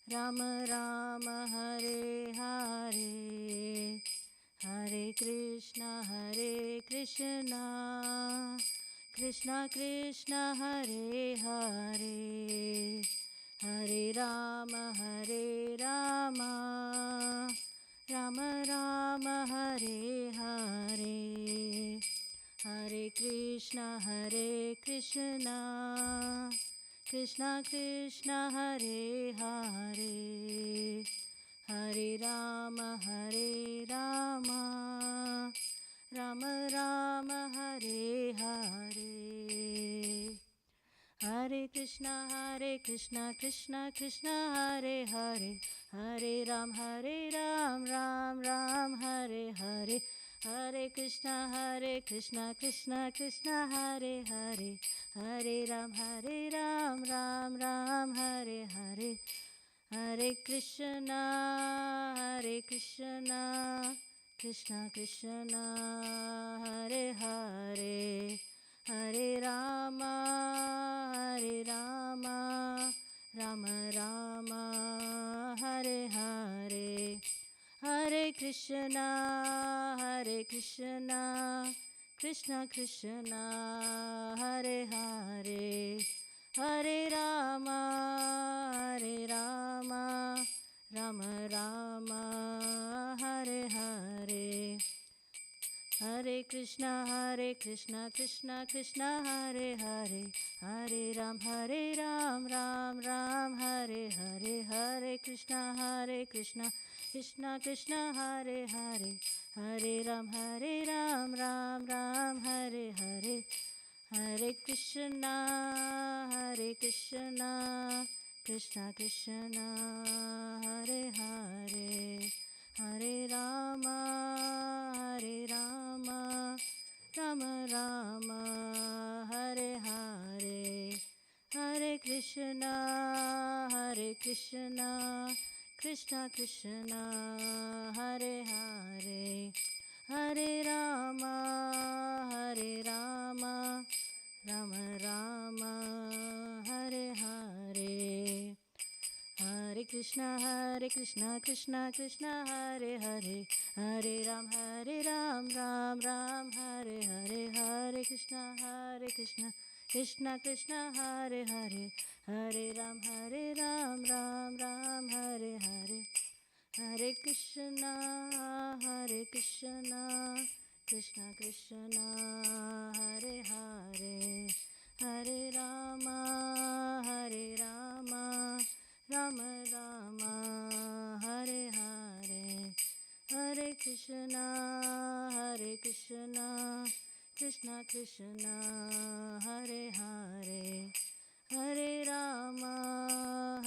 Ram Ram Hare Hare, Hare Krishna Krishna Krishna Hare Hare, Hare Rama Rama Rama Hare Hare, Hare Krishna Krishna Krishna Hare Hare, Hare Rama Rama Rama Hare Hare, Hare Krishna Krishna Krishna Hare Hare, Hare Ram Ram Ram Hare Hare, Hare Krishna Krishna Krishna Hare Hare, Hare Ram Ram Ram Hare Hare, Hare Krishna Krishna Krishna Hare Hare, Hare Rama Rama Rama Hare Hare, Hare Krishna Krishna Krishna Hare Hare, Hare Rama Rama Rama Hare Hare, Hare Krishna Krishna Krishna Hare Hare, Hare Ram Ram Hare Hare, Hare Krishna Krishna Krishna Hare Hare, Hare Ram Ram Hare Hare, Hare Krishna Krishna Krishna Hare Hare, Hare Rama Rama Rama Hare Hare, Hare Krishna Krishna Krishna Hare Hare, Hare Rama Rama Rama Hare Hare, Hare Krishna Krishna Krishna Hare Hare, Hare Ram Ram Hare Hare, Hare Krishna Krishna Krishna Hare Hare, Hare Ram Ram Hare Hare, Hare Krishna Krishna Krishna Hare Hare, Hare Rama Rama Rama Hare Hare, Hare Krishna Krishna Krishna Hare Hare, Hare Rama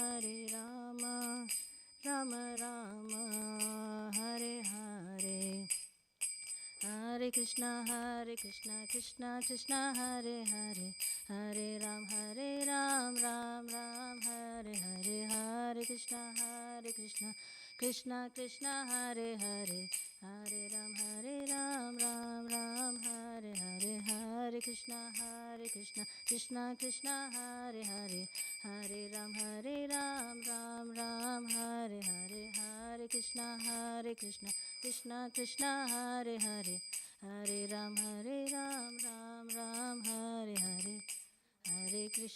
Rama Rama Hare Hare, Hare Krishna Krishna Krishna Hare Hare, Hare Ram Ram Hare Hare, Hare Krishna Krishna Krishna Hare Hare, Hare Ram Ram Hare Hare, Hare Krishna Krishna Krishna Hare Hare, Hare Ram Ram Hare Hare, Hare Krishna Krishna Krishna Hare Hare, Hare Ram Ram Hare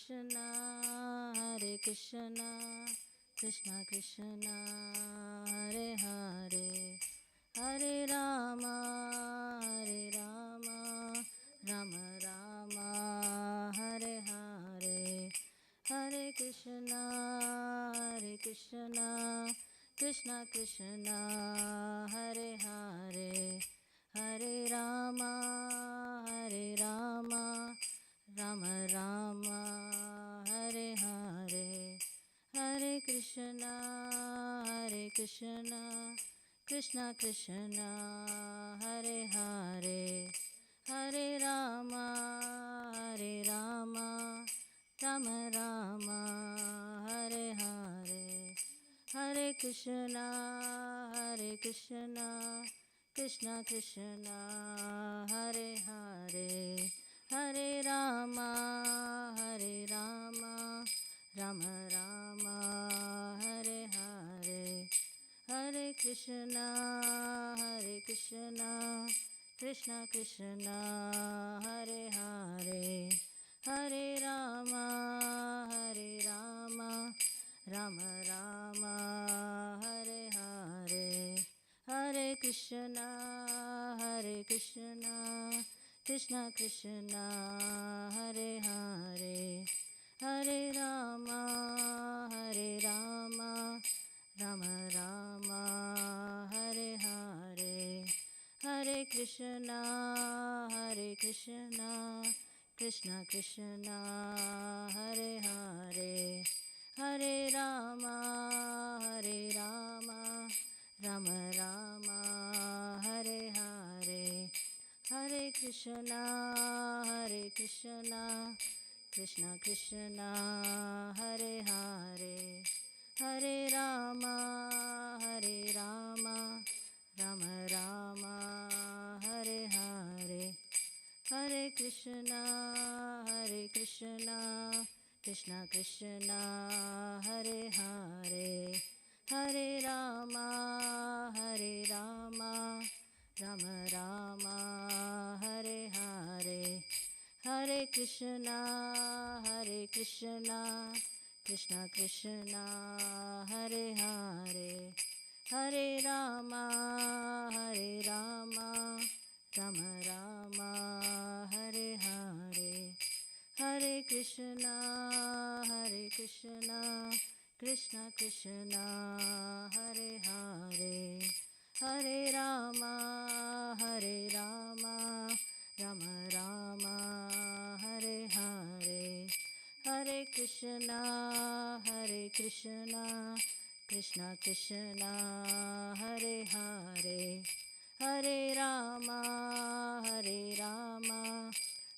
Hare, Hare Krishna Krishna Krishna Hare Hare, Hare Rama Rama Rama Hare Hare, Hare Krishna Krishna Krishna Hare Hare, Hare Rama Rama Rama Hare Hare, Hare Krishna Krishna Krishna Hare Hare, Hare Rama Rama Rama Hare Hare, Hare Krishna Krishna Krishna Hare Hare, Hare Rama Rama Rama Hare Hare. Krishna, Hare Hare, Hare Rama, Rama Rama, Hare Hare, Hare Krishna, Krishna Krishna, Hare Hare, Hare Rama, Rama Rama, Hare Hare, Hare Krishna, Krishna Krishna, Hare Hare, Hare Rama, Rama Rama, Hare Hare, Hare Krishna, Krishna Krishna, Hare Hare, Hare Rama, Rama Rama, Hare Hare, Hare Krishna, Krishna Krishna, Hare Hare, Hare Rama, Rama Rama, Hare Hare, Hare Krishna, Krishna Krishna, Hare Hare, Hare Rama, Rama Rama, Hare Hare, Hare Krishna, Krishna Krishna, Hare Hare, Hare Rama, Rama Rama, Hare Hare, Hare Krishna, Krishna Krishna, Hare Hare, Hare Rama,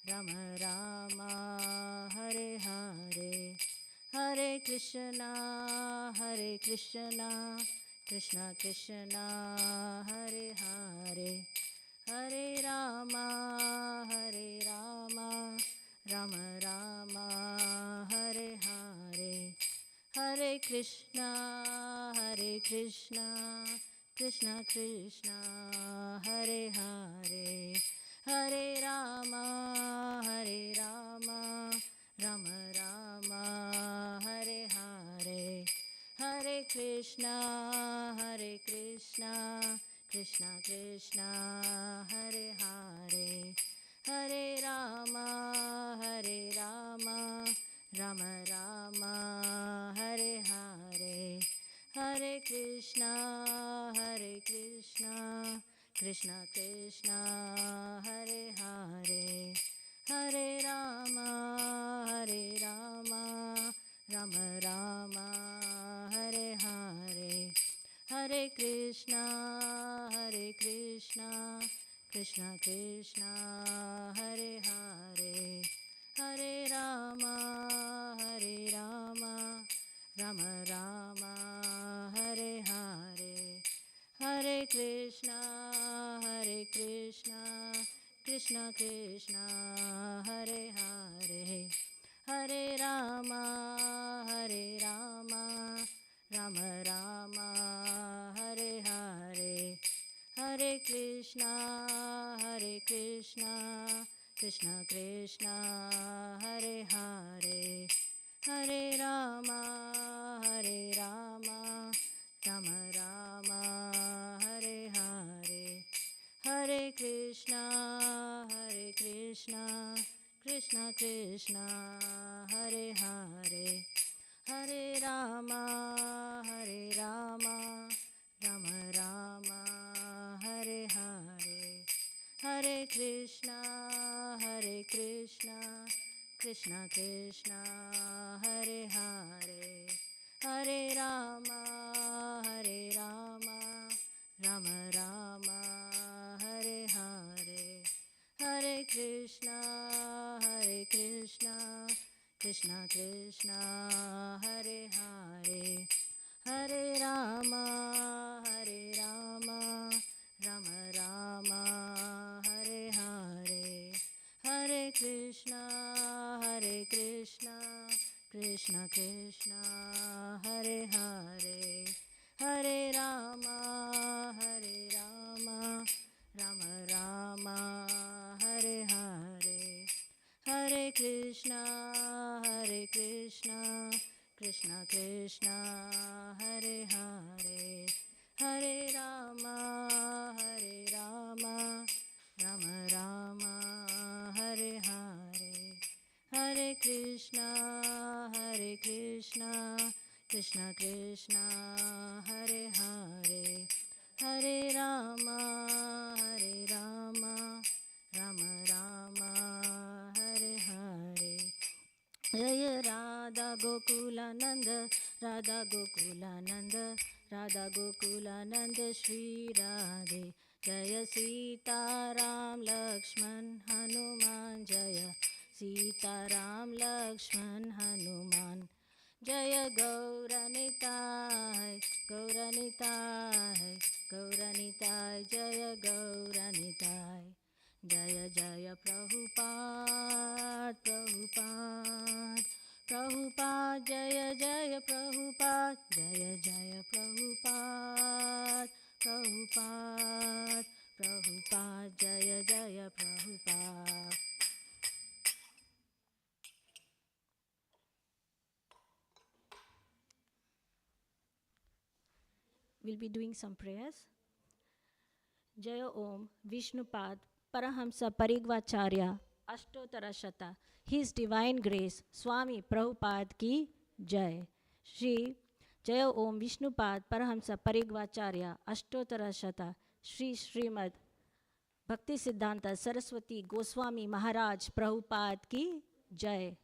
Rama Rama, Hare Hare, Hare Krishna, Krishna Krishna, Hare Hare, Hare Rama, Rama Rama, Hare Hare, Hare Krishna, Krishna Krishna, Hare Hare, Hare Rama, Rama Rama, Hare Hare, Hare Krishna, Krishna Krishna, Hare Hare, Hare Rama, Rama Rama, Hare Hare, Hare Krishna, Krishna Krishna, Hare Hare, Hare Rama, Rama Rama, Hare Hare, Hare Krishna, Krishna Krishna, Hare Hare, Hare Rama, Rama Rama, Hare Hare, Hare Krishna, Krishna Krishna, Hare Hare, Hare Rama, Rama Rama, Hare Hare, Hare Krishna, Krishna Krishna, Hare Hare, Hare Rama, Rama Rama, Hare Hare, Hare Krishna, Krishna Krishna, Hare Hare, Hare Rama, Rama Rama, Hare Hare, Hare Krishna, Krishna Krishna, Hare Hare, Hare Rama, Rama Rama, Hare Hare, Hare Krishna, Krishna Krishna, Hare Hare, Hare Rama, Rama Rama, Hare Hare, Hare Krishna, Krishna Krishna, Hare Hare, Hare Rama, Rama Rama, Krishna, Krishna Krishna, Hare Hare, Hare Rama, Rama Rama, Hare Hare, Hare Krishna, Krishna Krishna, Hare Hare, Hare Rama, Rama Rama, Hare Hare. Jaya Radha Gokulananda, Radha Gokulananda, Radha Gokulananda, Shri Radhe. Jaya Sita Ram Lakshman Hanuman, Jaya Sita Ram Lakshman Hanuman. Jaya Gauranitai, Gauranitai, Gauranitai, Jaya Gauranitai. Jaya Jaya Prabhupada, Prabhupada, Prabhupada, Jaya Jaya Prabhupada, Jaya Jaya Prabhupada, Prabhupada, Prabhupada, Jaya Jaya Prabhupada. We'll be doing some prayers. Jaya Om Vishnupad Parahamsa Parigvacharya Ashtotara Shata. His Divine Grace Swami Prabhupada ki Jai. Shri Jaya Om Vishnupad Parahamsa Parigvacharya Ashtotara Shata. Shri Srimad Bhaktivedanta Saraswati Goswami Maharaj Prabhupada ki Jai.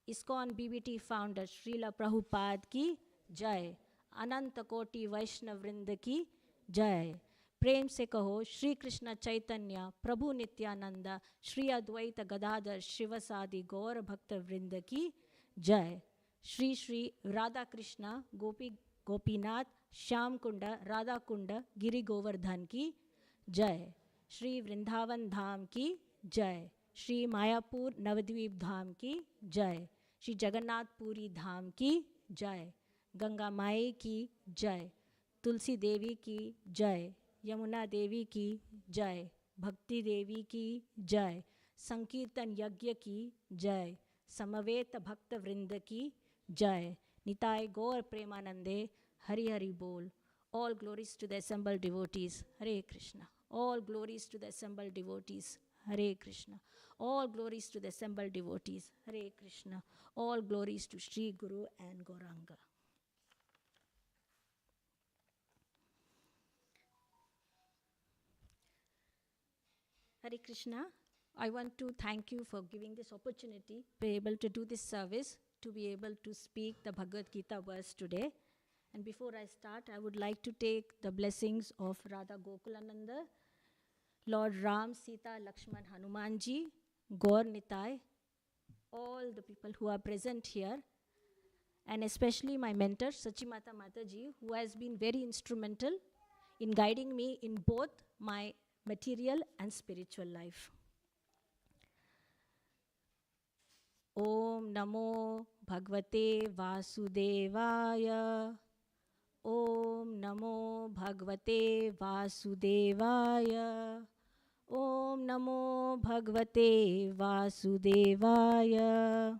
ISKCON BBT founder Srila Prabhupada ki Jai. अनंत कोटि वैष्णव वृंद की जय. प्रेम से कहो श्री कृष्ण चैतन्य प्रभु नित्यानंद श्री अद्वैत गदाधर शिवसादि गौर भक्त वृंद की जय. श्री श्री राधा कृष्ण गोपी गोपीनाथ श्याम कुंड राधा कुंड गिरि गोवर्धन की जय. श्री वृंदावन धाम की जय. श्री मायापुर नवद्वीप धाम की जय. श्री जगन्नाथपुरी धाम की जय. गंगा माई की जय. तुलसी देवी की जय. यमुना देवी की जय. भक्ति देवी की जय. संकीर्तन यज्ञ की जय. समवेत भक्त वृंद की जय. निताय गौर प्रेमानंदे हरि हरि बोल. All glories to the assembled devotees. Hare Krishna. All glories to the assembled devotees. Hare Krishna. All glories to the assembled devotees. Hare Krishna. All glories to Sri Guru and Gauranga. Hare Krishna. I want to thank you for giving this opportunity to be able to do this service, to be able to speak the Bhagavad Gita verse today. And before I start, I would like to take the blessings of Radha Gokulananda, Lord Ram, Sita, Lakshman, Hanumanji, Gaur Nitai, all the people who are present here, and especially my mentor, Sachimata Mataji, who has been very instrumental in guiding me in both my material and spiritual life. Om Namo Bhagavate Vasudevaya. Om Namo Bhagavate Vasudevaya. Om Namo Bhagavate Vasudevaya.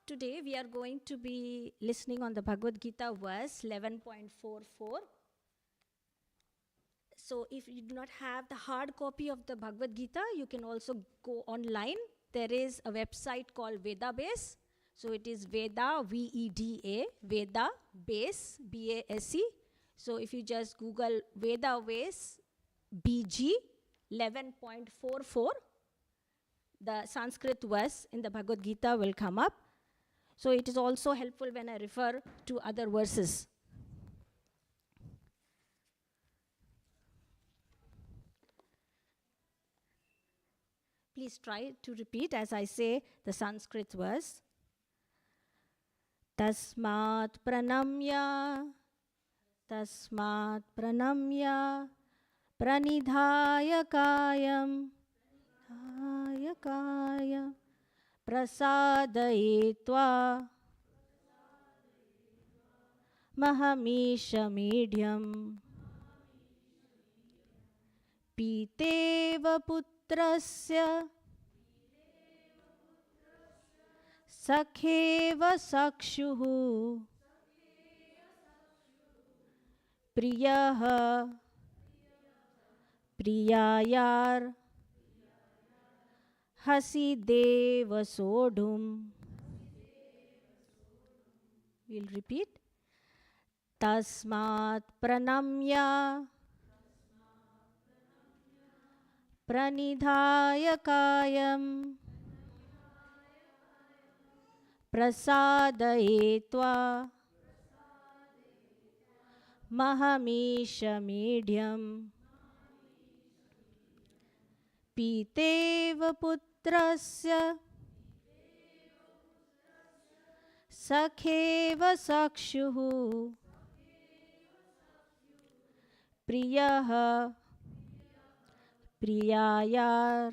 Today we are going to be listening on the Bhagavad Gita verse 11.44. So if you do not have the hard copy of the Bhagavad Gita, you can also go online. There is a website called Veda Base. So it is Veda, V-E-D-A, Veda Base, B-A-S-E. So if you just Google Veda Base BG 11.44, the Sanskrit verse in the Bhagavad Gita will come up. So it is also helpful when I refer to other verses. Please try to repeat as I say the Sanskrit verse. Tasmat pranamya, pranidhaya kayam, प्रसादयित्वा महमीशमीढ्यम् पीतेव पुत्रस्य सखेव सक्षुः प्रियः प्रियायार हसी देव सोढुम. We'll repeat. Tasmat pranamya pranidhaya kayam prasadayetva mahamishamidhyam पीतेव पुत्रस्य सखेव सक्षुः प्रियः प्रियायार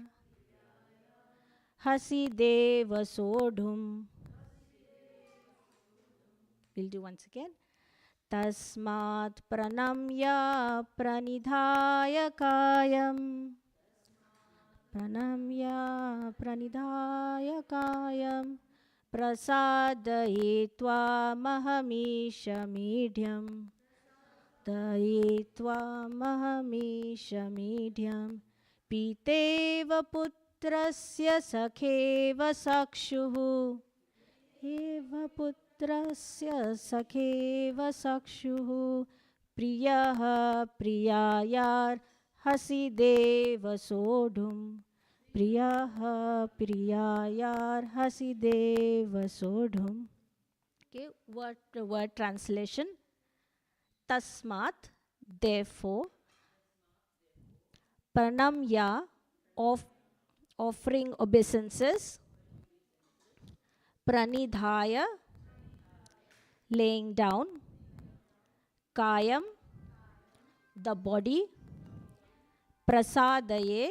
हसी देव सोढुम. We'll do once again. Tasmat pranamya pranidhaya kayam pranamya pranidhaya kayam prasadayitva mahamishamidhyam dayitva mahamishamidhyam pīteva putrasya sakheva sakshuhu eva putrasya sakheva sakshuhu priyaha priyayar hasi deva sodhum priyaha priyayar hasi deva sodhum. Okay, word translation. Tasmat, therefore. Pranamya, offering obeisances. Pranidhaya, laying down. Kayam, the body. Prasadaye,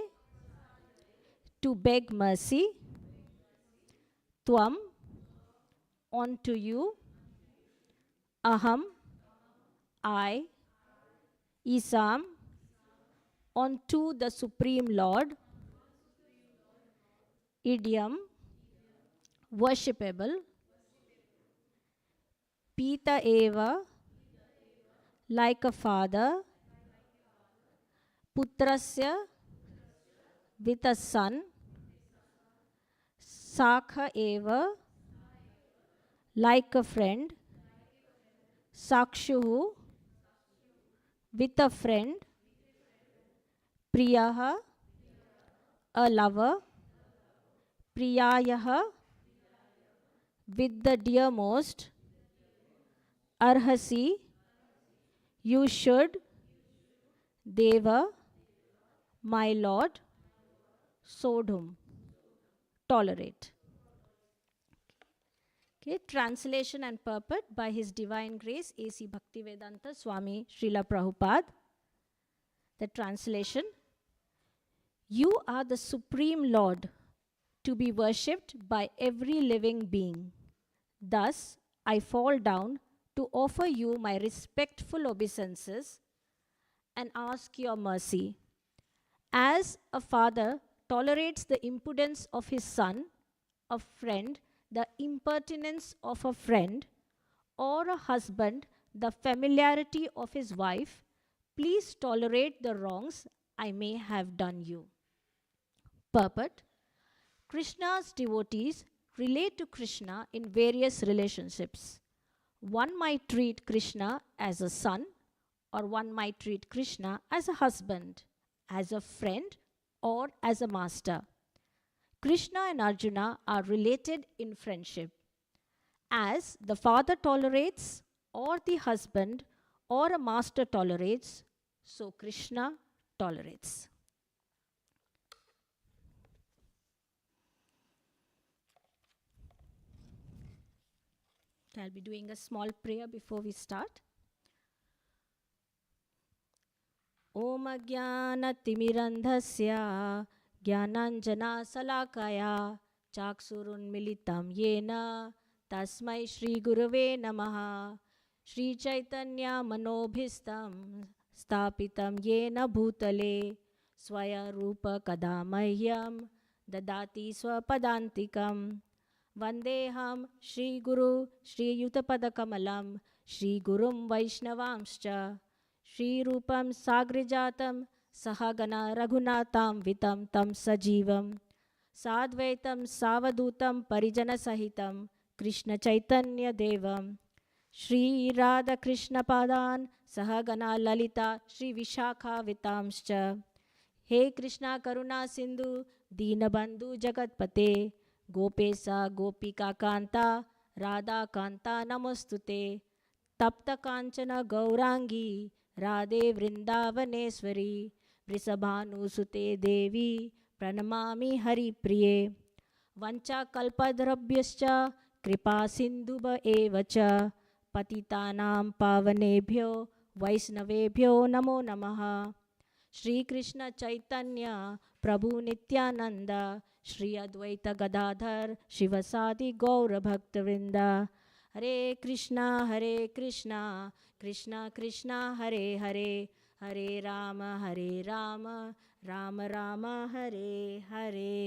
to beg mercy. Tvam, unto you. Aham, I. Isam, unto the Supreme Lord. Idiom, worshipable. Pita eva, like a father. Putrasya, with a son. Sakha eva, like a friend. Sakshuhu, with a friend. Priyaha, a lover. Priyayaha, with the dearmost. Arhasi, you should. Deva, my lord. Sodhum, tolerate. Okay, translation and purport by His Divine Grace A.C. Bhaktivedanta Swami Srila Prabhupada. The translation: you are the Supreme Lord, to be worshipped by every living being. Thus, I fall down to offer you my respectful obeisances and ask your mercy. As a father tolerates the impudence of his son, a friend the impertinence of a friend, or a husband the familiarity of his wife, please tolerate the wrongs I may have done you. Purport: Krishna's devotees relate to Krishna in various relationships. One might treat Krishna as a son, or one might treat Krishna as a husband, as a friend, or as a master. Krishna and Arjuna are related in friendship. As the father tolerates, or the husband or a master tolerates, so Krishna tolerates. I'll be doing a small prayer before we start. Om Ajnana Timirandhasya Jnananjana Salakaya चाक्षुरुन्मिलितं येन तस्मै श्रीगुरवे नमः। श्रीचैतन्यमनोभीष्टं स्थापितं येन भूतले स्वयरूपकदा मह्यं ददाति स्वपदान्तिकं। वन्देऽहं श्रीगुरु श्रीयुतपदकमलं श्रीगुरुं वैष्णवांश्च श्रीरूपं साग्रजातं सहगना रघुनाथान्वितं तं सजीवं साद्वैतं सावधूतं परिजनसहितं कृष्णचैतन्यदेवं श्रीराधाकृष्णपादान् सहगना ललिता श्रीविशाखावितांश्च। हे कृष्णा करुणा सिंधु दीनबंधु जगतपते गोपेशा गोपिकाकांता राधाकांता नमोस्तुते। तप्त कांचन गौरांगी राधे वृंदावनेश्वरी वृषभानुसुते देवी प्रणमामि हरिप्रिये। वंचाकल्पद्रव्यश्च कृपा सिन्धुभ एव च पतितानां पावनेभ्यो वैष्णवेभ्यो नमो नमः। श्री कृष्ण चैतन्य प्रभु नित्यानंद श्री अद्वैत गदाधर शिवसादि गौर भक्तवृंद। हरे Krishna Krishna Krishna Hare Hare Hare Ram Ram Ram Hare Hare.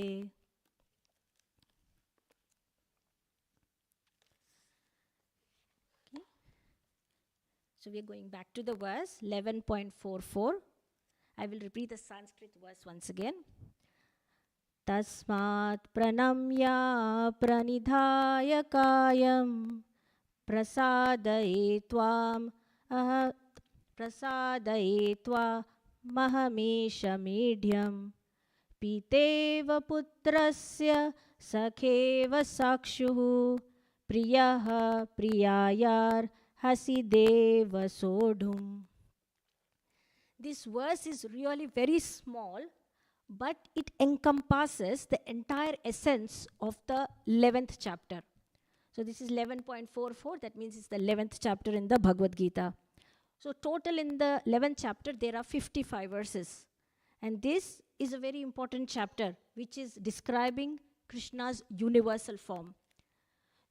So we are going back to the verse 11.44. I will repeat the Sanskrit verse once again. Tasmat pranamya pranidhaya kayam prasadaye tvam mahamesha medhyam piteva putrasya sakheva sakshuhu priyaha priyayar hasideva sodhum. This verse is really very small, but it encompasses the entire essence of the 11th chapter. So this is 11.44, that means it's the 11th chapter in the Bhagavad Gita. So total in the 11th chapter, there are 55 verses. And this is a very important chapter, which is describing Krishna's universal form.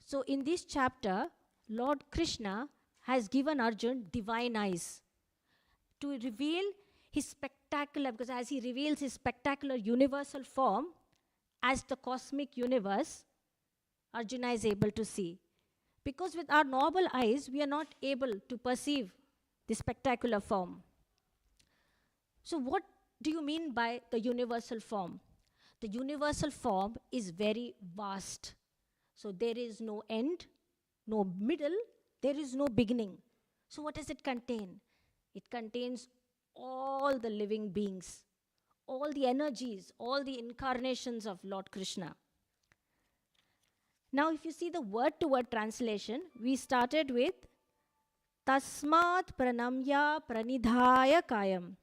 So in this chapter, Lord Krishna has given Arjuna divine eyes to reveal his spectacular, because as he reveals his spectacular universal form as the cosmic universe, Arjuna is able to see. Because with our normal eyes, we are not able to perceive the spectacular form. So what do you mean by the universal form? The universal form is very vast. So there is no end, no middle, there is no beginning. So what does it contain? It contains all the living beings, all the energies, all the incarnations of Lord Krishna. Now if you see the word-to-word translation, we started with Tasmat pranamya pranidhaya kayam.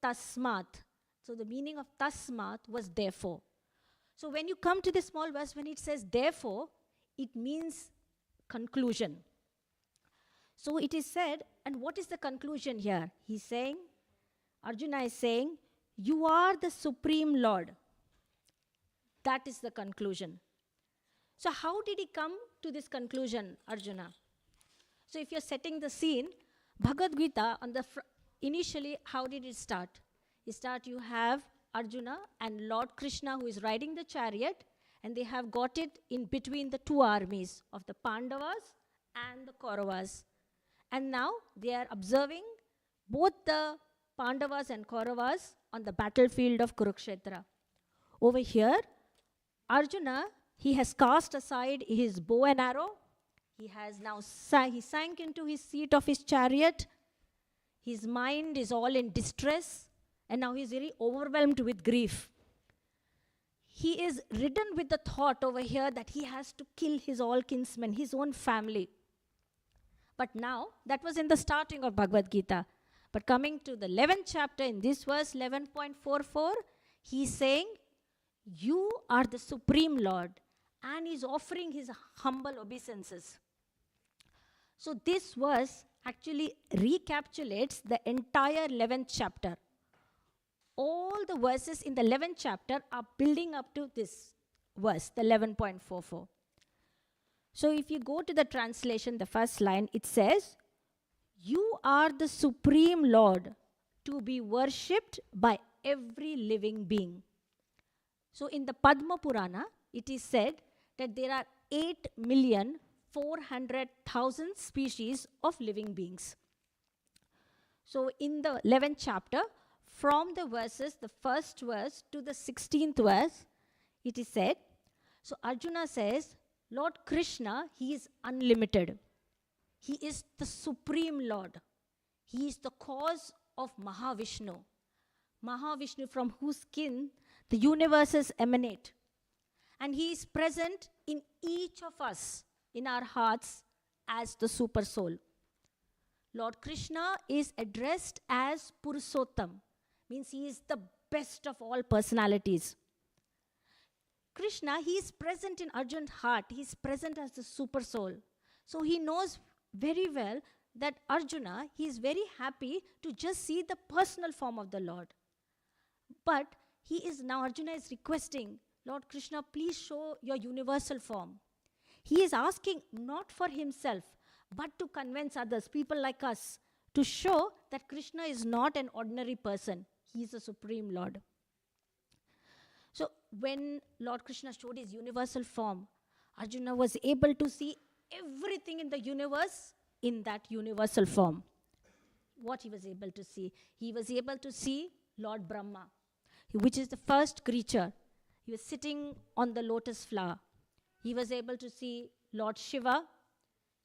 Tasmat. So the meaning of Tasmat was therefore. So when you come to this small verse, when it says therefore, it means conclusion. So it is said, and what is the conclusion here? He's saying, Arjuna is saying, you are the Supreme Lord. That is the conclusion. So how did he come to this conclusion, Arjuna? So if you're setting the scene, Bhagavad Gita, initially, how did it start? You have Arjuna and Lord Krishna who is riding the chariot, and they have got it in between the two armies of the Pandavas and the Kauravas. And now they are observing both the Pandavas and Kauravas on the battlefield of Kurukshetra. Over here, Arjuna, he has cast aside his bow and arrow. He has now he sank into his seat of his chariot. His mind is all in distress, and now he is very overwhelmed with grief. He is ridden with the thought over here that he has to kill his all kinsmen, his own family. But now, that was in the starting of Bhagavad Gita. But coming to the 11th chapter, in this verse 11.44, he is saying, you are the Supreme Lord, and he is offering his humble obeisances. So this verse actually recapitulates the entire 11th chapter. All the verses in the 11th chapter are building up to this. verse, the 11.44. So if you go to the translation, the first line, it says, "You are the supreme Lord, to be worshipped by every living being." So in the Padma Purana, it is said that there are 8,400,000 species of living beings. So in the 11th chapter, from the verses, the first verse to the 16th verse, it is said, so Arjuna says, Lord Krishna, he is unlimited. He is the supreme Lord. He is the cause of Mahavishnu. Mahavishnu, from whose skin the universes emanate. And he is present in each of us, in our hearts, as the super soul. Lord Krishna is addressed as Purushottam, means he is the best of all personalities. Krishna, he is present in Arjuna's heart. He is present as the super soul. So he knows very well that Arjuna, he is very happy to just see the personal form of the Lord. But Arjuna is requesting, Lord Krishna, please show your universal form. He is asking not for himself, but to convince others, people like us, to show that Krishna is not an ordinary person. He is the Supreme Lord. So when Lord Krishna showed his universal form, Arjuna was able to see everything in the universe in that universal form. What he was able to see? He was able to see Lord Brahma, which is the first creature. He was sitting on the lotus flower. He was able to see Lord Shiva.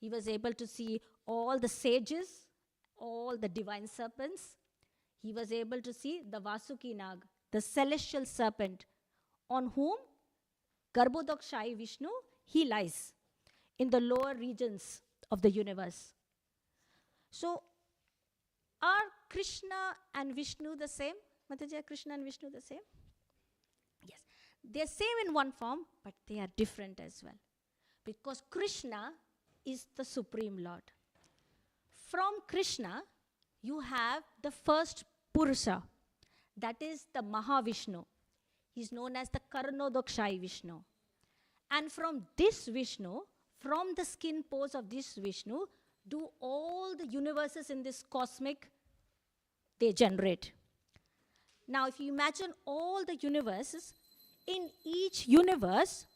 He was able to see all the sages, all the divine serpents. He was able to see the Vasuki Nag, the celestial serpent, on whom Garbhodakshai Vishnu, he lies in the lower regions of the universe. So, are Krishna and Vishnu the same? Mataji, are Krishna and Vishnu the same? Yes. They are same in one form, but they are different as well. Because Krishna is the Supreme Lord. From Krishna, you have the first Purusha, that is the Mahavishnu. He is known as the Karnodakshai Vishnu. And from this Vishnu, from the skin pores of this Vishnu, do all the universes in this cosmic, they generate. Now, if you imagine all the universes, in each universe,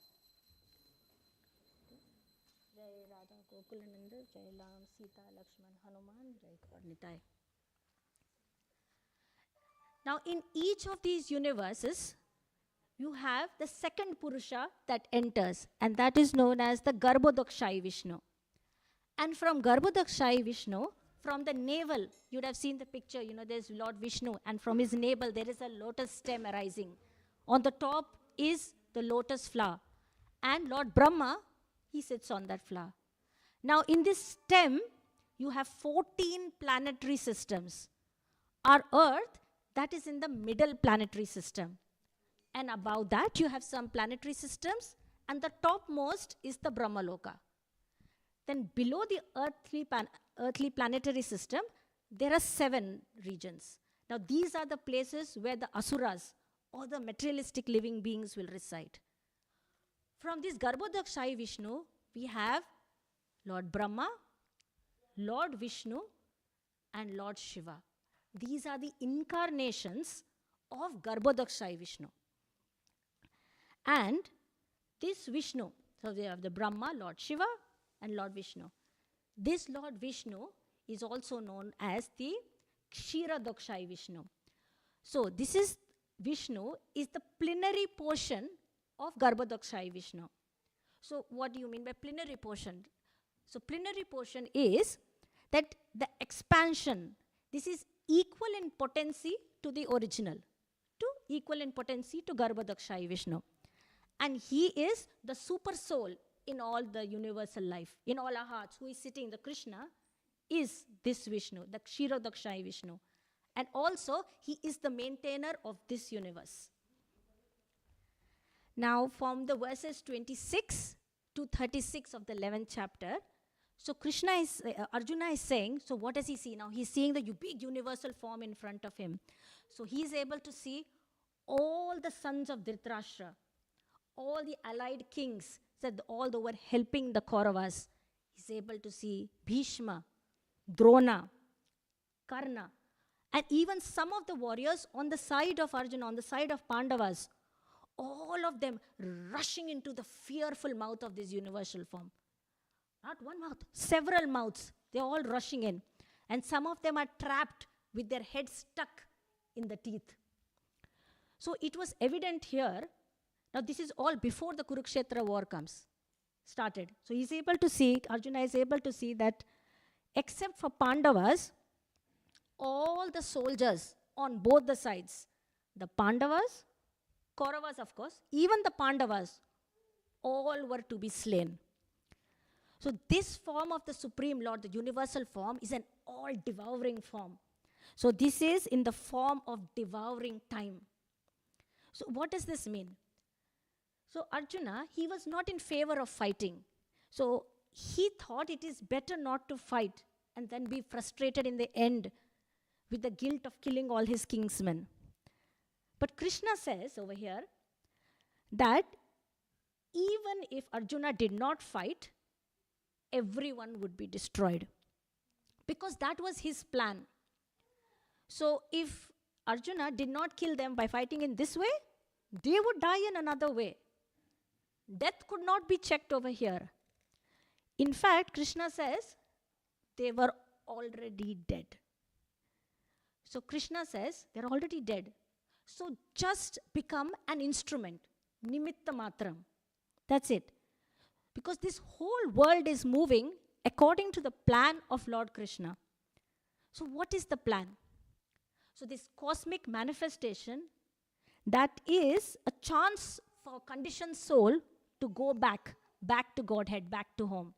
now in each of these universes, you have the second Purusha that enters, and that is known as the Garbhodakshai Vishnu. And from Garbhodakshai Vishnu, from the navel, you'd have seen the picture, there's Lord Vishnu, and from his navel there is a lotus stem arising. On the top is the lotus flower. And Lord Brahma, he sits on that flower. Now in this stem, you have 14 planetary systems. Our Earth, that is in the middle planetary system. And above that, you have some planetary systems, and the topmost is the Brahmaloka. Then below the earthly planetary system, there are 7 regions. Now these are the places where the Asuras, or the materialistic living beings, will reside. From this Garbhodakshai Vishnu, we have Lord Brahma, Lord Vishnu, and Lord Shiva. These are the incarnations of Garbhodakshai Vishnu. And this Vishnu, so we have the Brahma, Lord Shiva, and Lord Vishnu. This Lord Vishnu is also known as the Kshiradakshai Vishnu. So this is Vishnu is the plenary portion of Garbhodakshai Vishnu. So what do you mean by plenary portion? So plenary portion is that the expansion, this is equal in potency to the original, to equal in potency to Garbhodakshai Vishnu. And he is the super soul in all the universal life, in all our hearts. Who is sitting, the Krishna, is this Vishnu, the Kshiradakshai Vishnu. And also, he is the maintainer of this universe. Now, from the verses 26 to 36 of the 11th chapter, so Arjuna is saying, so what does he see now? He's seeing the big universal form in front of him. So he is able to see all the sons of Dhritarashtra, all the allied kings, said all they were helping the Kauravas. He's able to see Bhishma, Drona, Karna, and even some of the warriors on the side of Arjuna, on the side of Pandavas, all of them rushing into the fearful mouth of this universal form. Not one mouth, several mouths. They're all rushing in. And some of them are trapped with their heads stuck in the teeth. So it was evident here. Now this is all before the Kurukshetra war started. So he's able to see, Arjuna is able to see that except for Pandavas, all the soldiers on both the sides, the Pandavas, Kauravas of course, even the Pandavas, all were to be slain. So this form of the Supreme Lord, the universal form, is an all-devouring form. So this is in the form of devouring time. So what does this mean? So Arjuna, he was not in favor of fighting. So he thought it is better not to fight and then be frustrated in the end with the guilt of killing all his kinsmen. But Krishna says over here that even if Arjuna did not fight, everyone would be destroyed. Because that was his plan. So if Arjuna did not kill them by fighting in this way, they would die in another way. Death could not be checked over here. In fact, Krishna says they were already dead. So Krishna says they're already dead. So just become an instrument. Nimitta matram. That's it. Because this whole world is moving according to the plan of Lord Krishna. So what is the plan? So this cosmic manifestation, that is a chance for conditioned soul to go back to Godhead, back to home.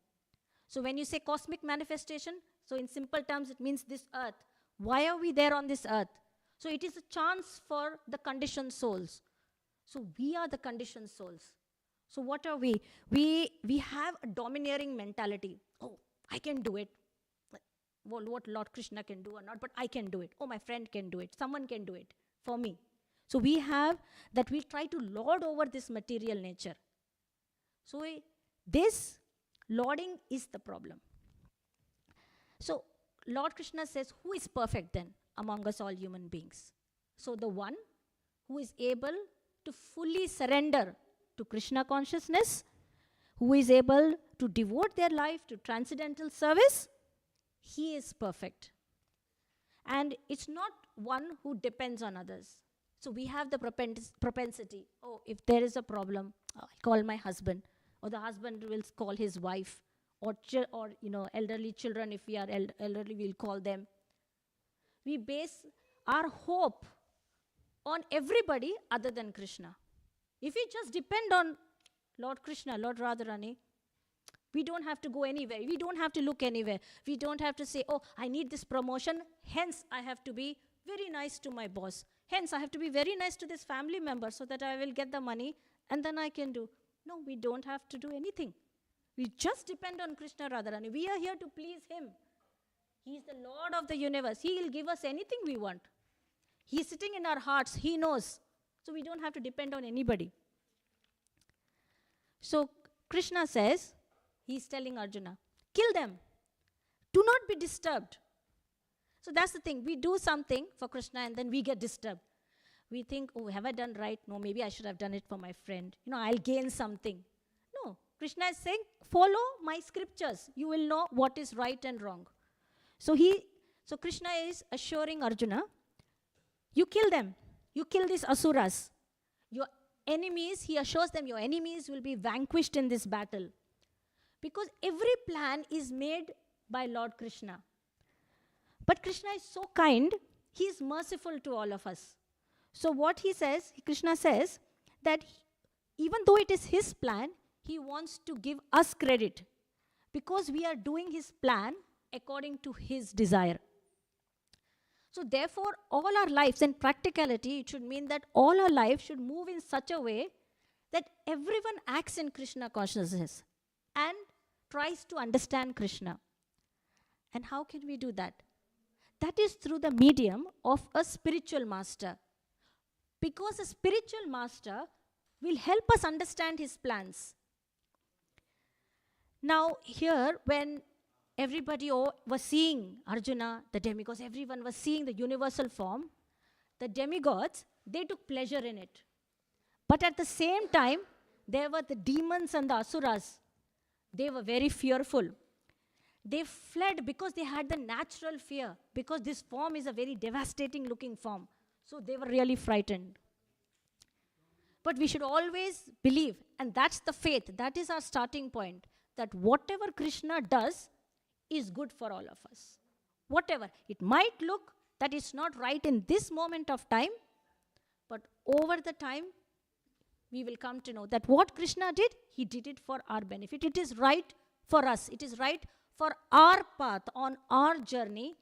So when you say cosmic manifestation, so in simple terms it means this earth. Why are we there on this earth? So it is a chance for the conditioned souls. So we are the conditioned souls. So what are we? We have a domineering mentality. Oh, I can do it. Well, what Lord Krishna can do or not, but I can do it. Oh, my friend can do it. Someone can do it for me. So we have that we try to lord over this material nature. So this lording is the problem. So Lord Krishna says, who is perfect then among us all human beings? So the one who is able to fully surrender to Krishna consciousness, who is able to devote their life to transcendental service, he is perfect. And it's not one who depends on others. So we have the propensity, oh, if there is a problem, I'll call my husband, or the husband will call his wife, or elderly children, if we are elderly, we'll call them. We base our hope on everybody other than Krishna. If we just depend on Lord Krishna, Lord Radharani, we don't have to go anywhere. We don't have to look anywhere. We don't have to say, oh, I need this promotion, hence I have to be very nice to my boss. Hence, I have to be very nice to this family member so that I will get the money and then I can do. No, we don't have to do anything. We just depend on Krishna Radharani. We are here to please him. He is the Lord of the universe. He will give us anything we want. He is sitting in our hearts. He knows. So we don't have to depend on anybody. So Krishna says, he's telling Arjuna, kill them. Do not be disturbed. So that's the thing. We do something for Krishna and then we get disturbed. We think, oh, have I done right? No, maybe I should have done it for my friend. I'll gain something. No, Krishna is saying, follow my scriptures. You will know what is right and wrong. So Krishna is assuring Arjuna, you kill them. You kill these asuras. Your enemies, he assures them, your enemies will be vanquished in this battle. Because every plan is made by Lord Krishna. But Krishna is so kind, he is merciful to all of us. So what he says, Krishna says, that even though it is his plan, he wants to give us credit. Because we are doing his plan according to his desire. So therefore, all our lives, in practicality, it should mean that all our lives should move in such a way that everyone acts in Krishna consciousness and tries to understand Krishna. And how can we do that? That is through the medium of a spiritual master. Because a spiritual master will help us understand his plans. Now, here, when everybody was seeing Arjuna, the demigods, everyone was seeing the universal form, the demigods, they took pleasure in it. But at the same time, there were the demons and the asuras. They were very fearful. They fled because they had the natural fear, because this form is a very devastating looking form. So they were really frightened. But we should always believe, and that's the faith, that is our starting point, that whatever Krishna does is good for all of us. Whatever. It might look that it's not right in this moment of time, but over the time, we will come to know that what Krishna did, he did it for our benefit. It is right for us. It is right for our path on our journey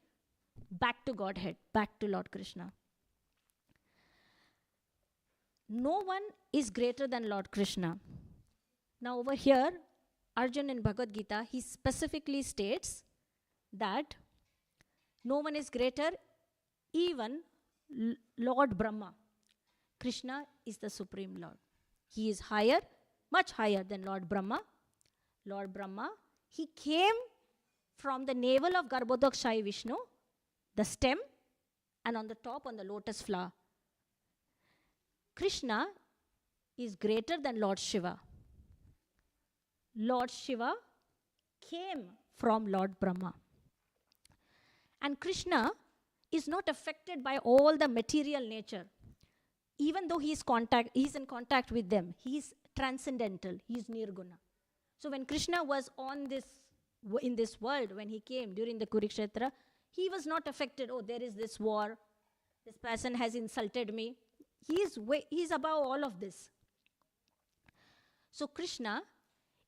back to Godhead, back to Lord Krishna. No one is greater than Lord Krishna. Now over here, Arjuna in Bhagavad Gita, he specifically states that no one is greater, even Lord Brahma. Krishna is the Supreme Lord. He is higher, much higher than Lord Brahma. Lord Brahma, he came from the navel of Garbhodakshai Vishnu, the stem, and on the top, on the lotus flower. Krishna is greater than Lord Shiva. Lord Shiva came from Lord Brahma. And Krishna is not affected by all the material nature. Even though he is in contact with them, he is transcendental, he is nirguna. So when Krishna was in this world, when he came during the Kurukshetra, he was not affected. Oh, there is this war, this person has insulted me. He is above all of this. So Krishna,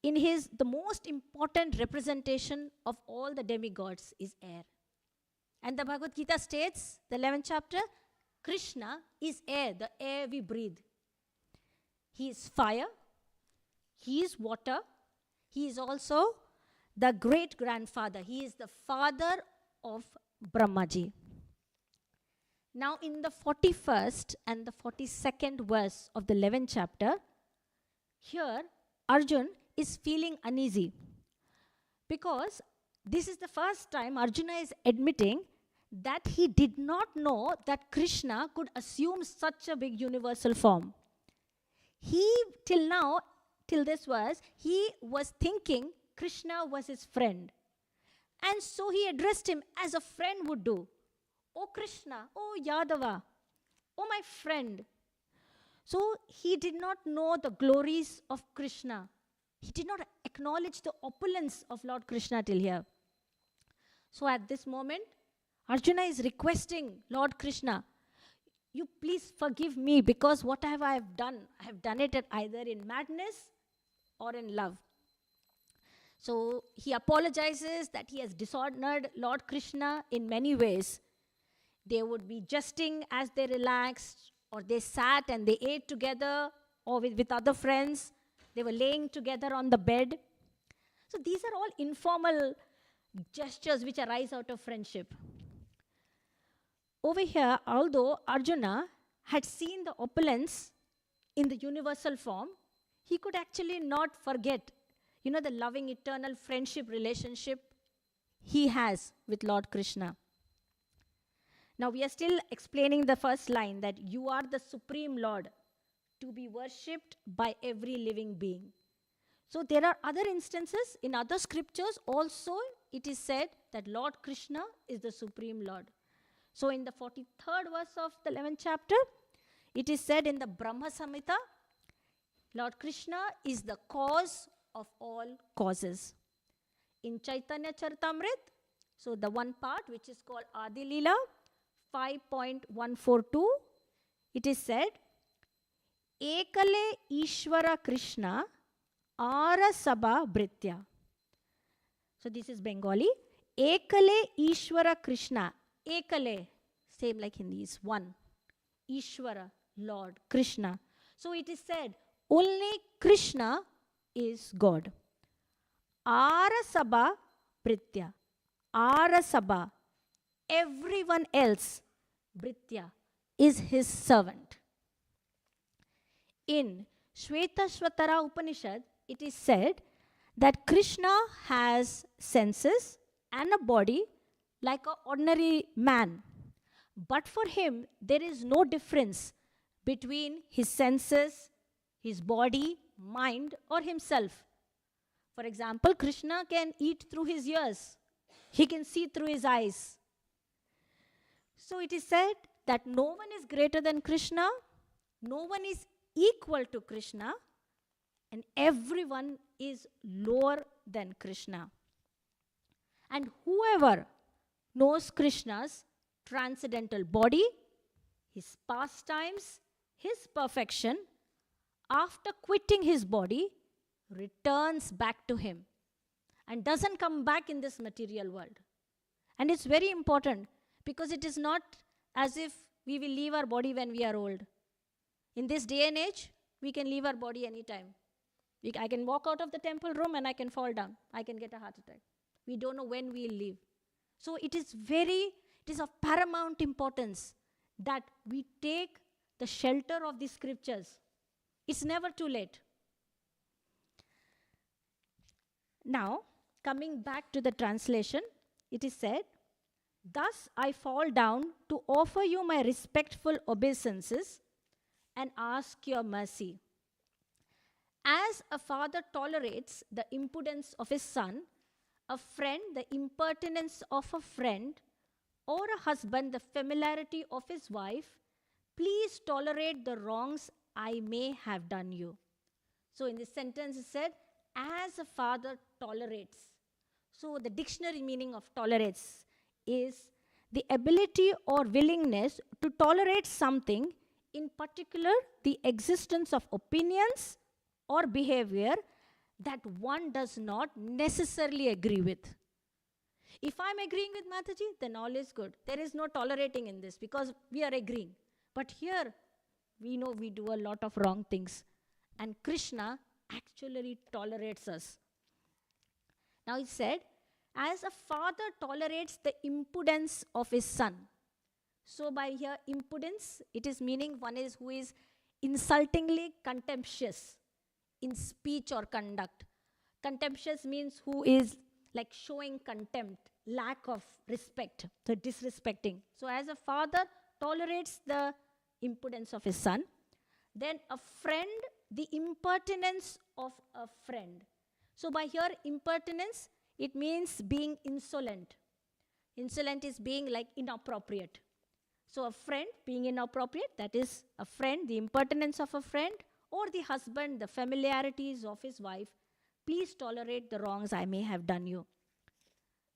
the most important representation of all the demigods is air. And the Bhagavad Gita states, the 11th chapter, Krishna is air, the air we breathe. He is fire, he is water, he is also the great grandfather. He is the father of Brahmaji. Now in the 41st and the 42nd verse of the 11th chapter, here Arjuna is feeling uneasy, because this is the first time Arjuna is admitting that he did not know that Krishna could assume such a big universal form. Till this verse, he was thinking Krishna was his friend. And so he addressed him as a friend would do. Oh Krishna, oh Yadava, oh my friend. So he did not know the glories of Krishna. He did not acknowledge the opulence of Lord Krishna till here. So at this moment, Arjuna is requesting Lord Krishna, you please forgive me, because whatever I have done it either in madness or in love. So he apologizes that he has dishonored Lord Krishna in many ways. They would be jesting as they relaxed, or they sat and they ate together, or with other friends. They were laying together on the bed. So these are all informal gestures which arise out of friendship. Over here, although Arjuna had seen the opulence in the universal form, he could actually not forget, the loving eternal friendship relationship he has with Lord Krishna. Now we are still explaining the first line, that you are the Supreme Lord, to be worshipped by every living being. So there are other instances in other scriptures also it is said that Lord Krishna is the Supreme Lord. So in the 43rd verse of the 11th chapter, it is said in the Brahma Samhita, Lord Krishna is the cause of all causes. In Chaitanya Charitamrita, so the one part which is called Adi Leela, 5.142, it is said, Ekale Ishvara Krishna Ara Sabha Britya. So this is Bengali. Ekale Ishvara Krishna. Ekale, same like Hindi, is one. Ishvara, Lord, Krishna. So it is said, only Krishna is God. Ara Sabha Britya. Ara Sabha. Everyone else, Britya, is his servant. In Shvetashvatara Upanishad, it is said that Krishna has senses and a body like an ordinary man. But for him, there is no difference between his senses, his body, mind, or himself. For example, Krishna can eat through his ears. He can see through his eyes. So it is said that no one is greater than Krishna, no one is equal to Krishna, and everyone is lower than Krishna. And whoever knows Krishna's transcendental body, his pastimes, his perfection, after quitting his body, returns back to him and doesn't come back in this material world. And it's very important because it is not as if we will leave our body when we are old. In this day and age, we can leave our body anytime. I can walk out of the temple room and I can fall down. I can get a heart attack. We don't know when we'll leave. So it is of paramount importance that we take the shelter of the scriptures. It's never too late. Now, coming back to the translation, it is said, "Thus I fall down to offer you my respectful obeisances and ask your mercy. As a father tolerates the impudence of his son, a friend the impertinence of a friend, or a husband the familiarity of his wife, please tolerate the wrongs I may have done you." So in this sentence it said, as a father tolerates. So the dictionary meaning of tolerates is the ability or willingness to tolerate something, in particular the existence of opinions or behavior that one does not necessarily agree with. If I'm agreeing with Mataji, then all is good. There is no tolerating in this because we are agreeing. But here, we know we do a lot of wrong things. And Krishna actually tolerates us. Now it said, as a father tolerates the impudence of his son. So by here, impudence, it is meaning one is who is insultingly contemptuous in speech or conduct. Contemptuous means who is like showing contempt, lack of respect, so disrespecting. So as a father tolerates the impudence of his son, then a friend, the impertinence of a friend. So by here, impertinence, it means being insolent. Insolent is being like inappropriate. So a friend being inappropriate, that is a friend, the impertinence of a friend, or the husband, the familiarities of his wife. Please tolerate the wrongs I may have done you.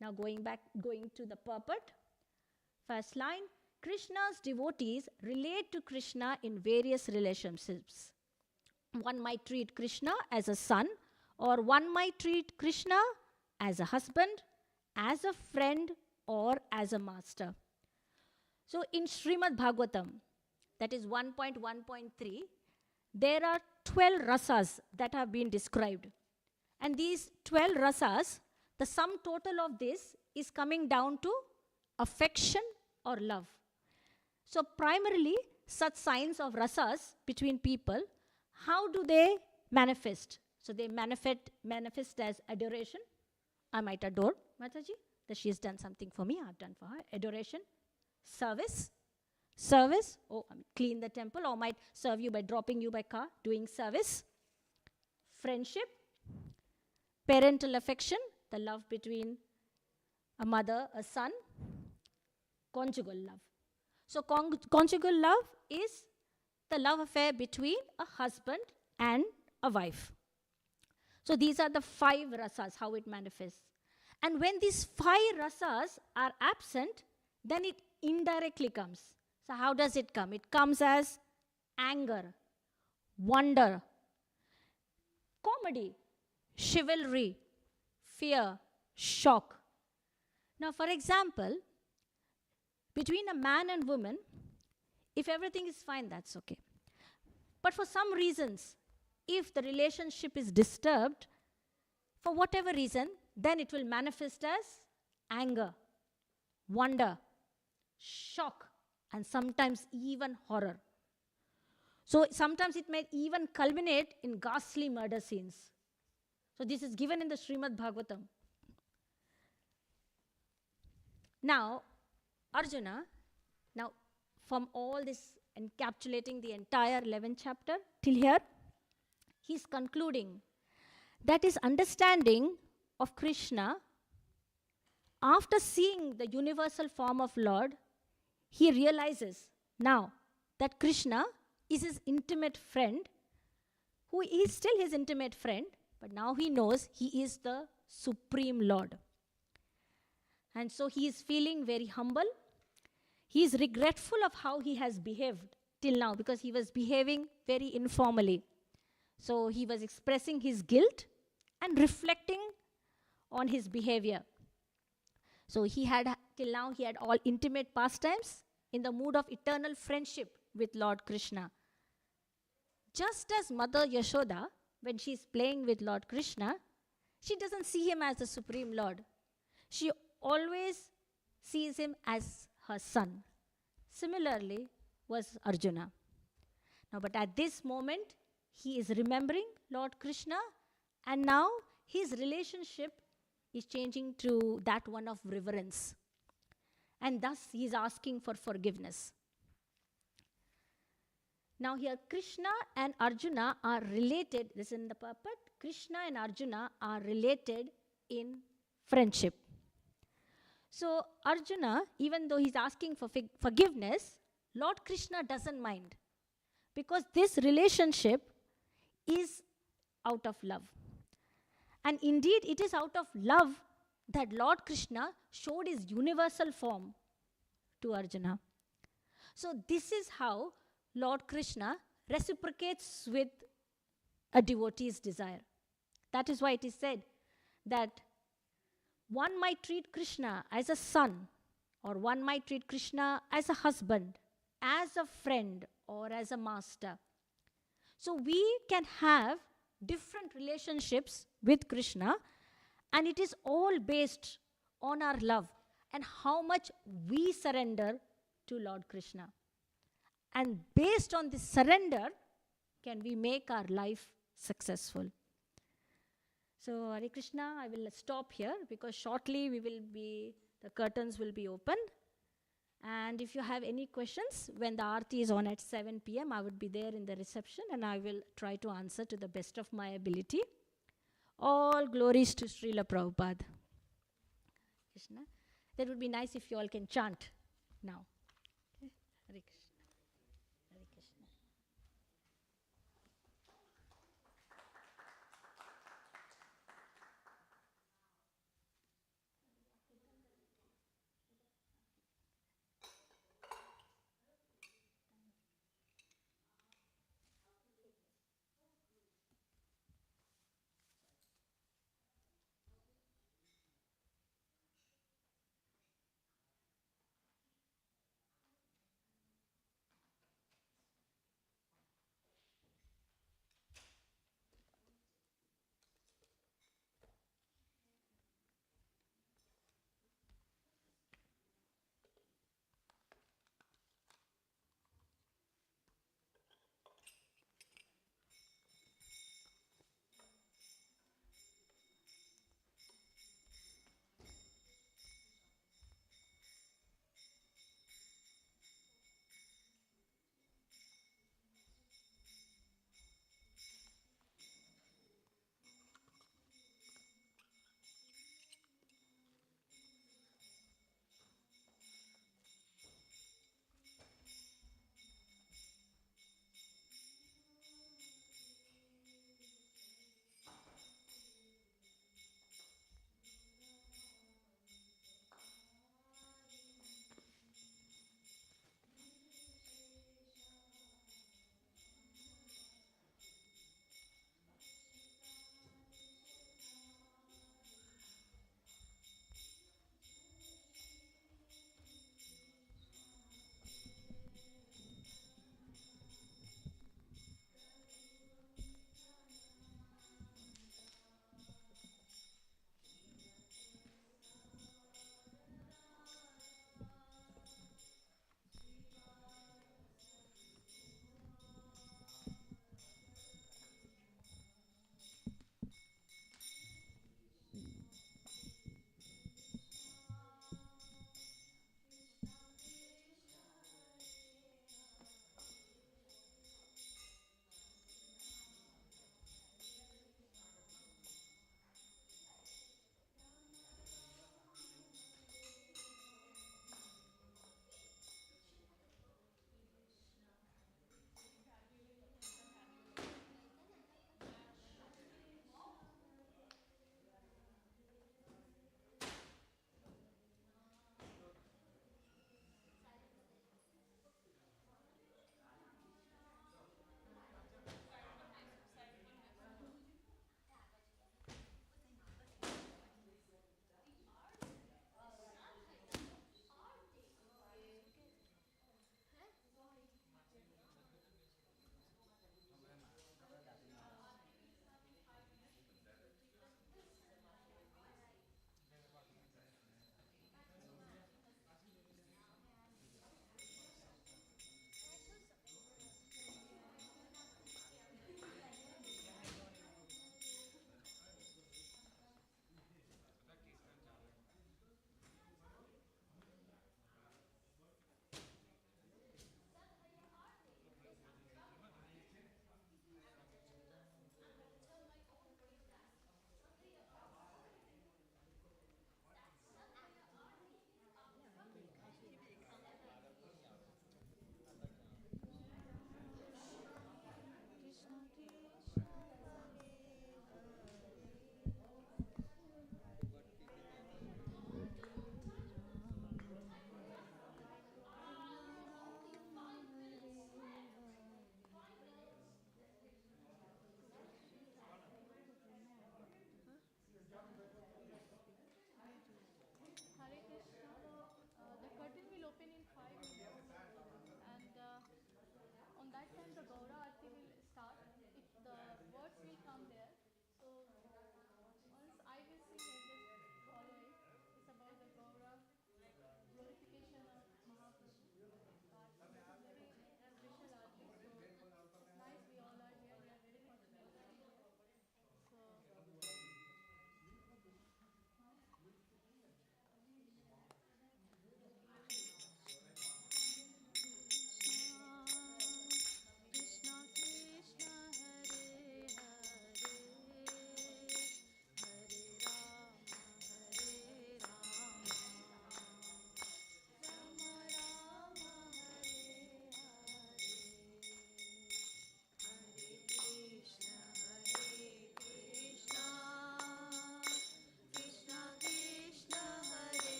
Now going to the purport. First line, Krishna's devotees relate to Krishna in various relationships. One might treat Krishna as a son, or one might treat Krishna as a husband, as a friend, or as a master. So in Srimad Bhagavatam, that is 1.1.3, there are 12 rasas that have been described. And these 12 rasas, the sum total of this is coming down to affection or love. So primarily, such signs of rasas between people, how do they manifest? So they manifest as adoration. I might adore Mataji, that she has done something for me, I've done for her. Adoration. Service, clean the temple, or might serve you by dropping you by car, doing service. Friendship, parental affection, the love between a mother, a son. Conjugal love. So conjugal love is the love affair between a husband and a wife. So these are the 5 rasas, how it manifests. And when these 5 rasas are absent, then it indirectly comes. So how does it come? It comes as anger, wonder, comedy, chivalry, fear, shock. Now, for example, between a man and woman, if everything is fine, that's okay. But for some reasons, if the relationship is disturbed, for whatever reason, then it will manifest as anger, wonder, shock, and sometimes even horror. So sometimes it may even culminate in ghastly murder scenes. So this is given in the Srimad Bhagavatam. Now, Arjuna, now from all this encapsulating the entire 11th chapter till here, he's concluding that his understanding of Krishna, after seeing the universal form of Lord, he realizes now that Krishna is his intimate friend, who is still his intimate friend, but now he knows he is the Supreme Lord. And so he is feeling very humble. He is regretful of how he has behaved till now, because he was behaving very informally. So he was expressing his guilt and reflecting on his behavior. So he had, till now, he had all intimate pastimes in the mood of eternal friendship with Lord Krishna. Just as Mother Yashoda, when she is playing with Lord Krishna, she doesn't see him as the Supreme Lord. She always sees him as her son. Similarly was Arjuna. Now, but at this moment, he is remembering Lord Krishna, and now his relationship is changing to that one of reverence. And thus, he is asking for forgiveness. Now here, Krishna and Arjuna are related. This is in the puppet. Krishna and Arjuna are related in friendship. So Arjuna, even though he's asking for forgiveness, Lord Krishna doesn't mind, because this relationship is out of love. And indeed, it is out of love that Lord Krishna showed his universal form to Arjuna. So this is how Lord Krishna reciprocates with a devotee's desire. That is why it is said that one might treat Krishna as a son, or one might treat Krishna as a husband, as a friend, or as a master. So we can have different relationships with Krishna, and it is all based on our love and how much we surrender to Lord Krishna. And based on this surrender, can we make our life successful. So Hare Krishna, I will stop here, because shortly the curtains will be open. And if you have any questions, when the Aarti is on at 7 p.m., I would be there in the reception, and I will try to answer to the best of my ability. All glories to Srila Prabhupada. Krishna. That would be nice if you all can chant now. Okay. Hare Krishna. Hare Krishna.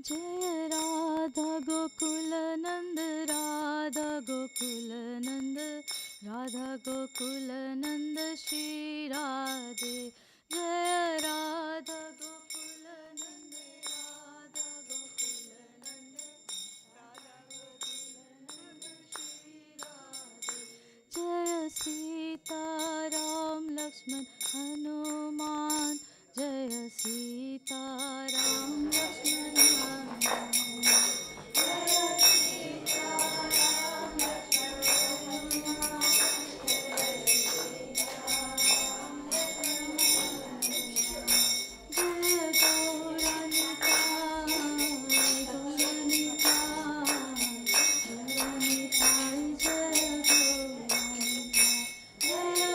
जय राधा गोकुल नंद राधा गोकुल नंद राधा गोकुल नंद श्री राधे जय राधा गोकुल नंद राधा गोकुल नंद राधा गोकुल नंद श्री राधे जय सीता राम लक्ष्मण हनुमान जय सीता राम लक्ष्मण हनुमान जय सीता राम लक्ष्मण हनुमान जय सीता राम लक्ष्मण जय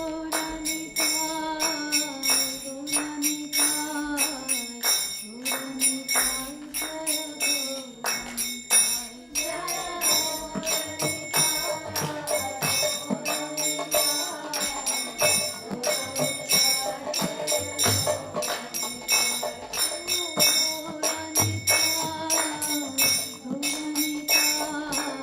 गौरानिता गौरानिता गौरानिता जय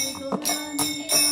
गौरानिता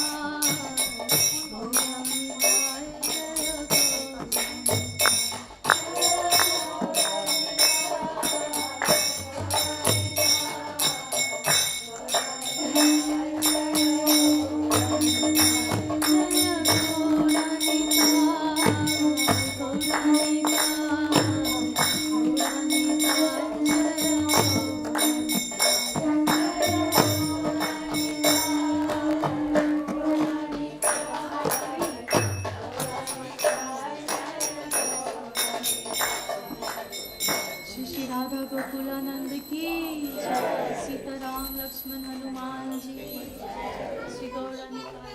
जय गोकुलानंद की जय सीताराम लक्ष्मण हनुमान जी श्री गौरानिता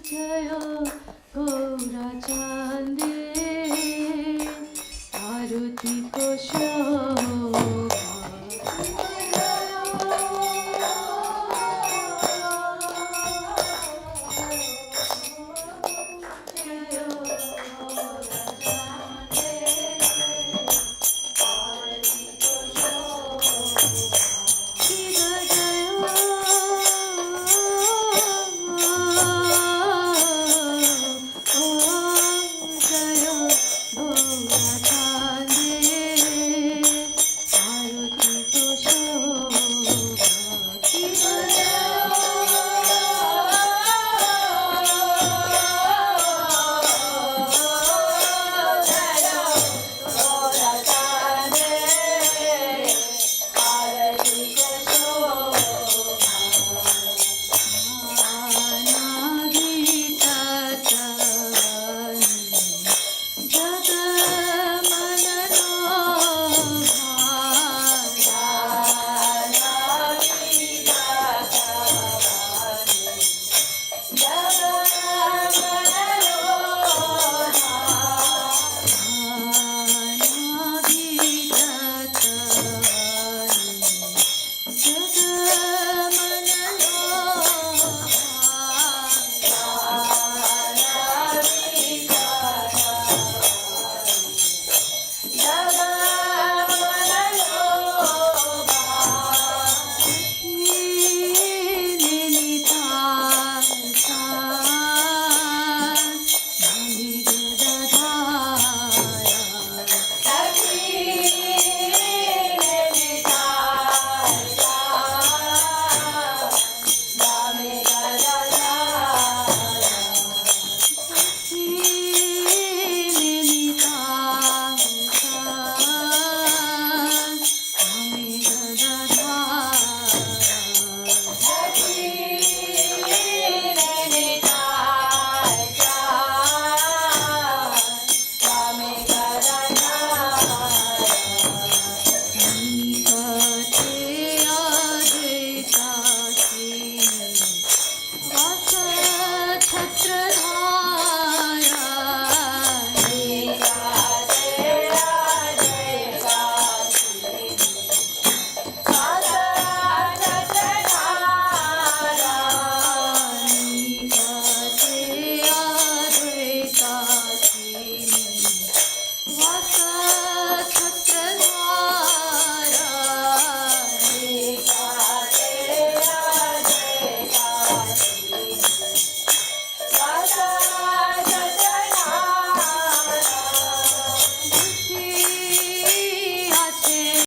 जय गौरा चांदे आरती को शो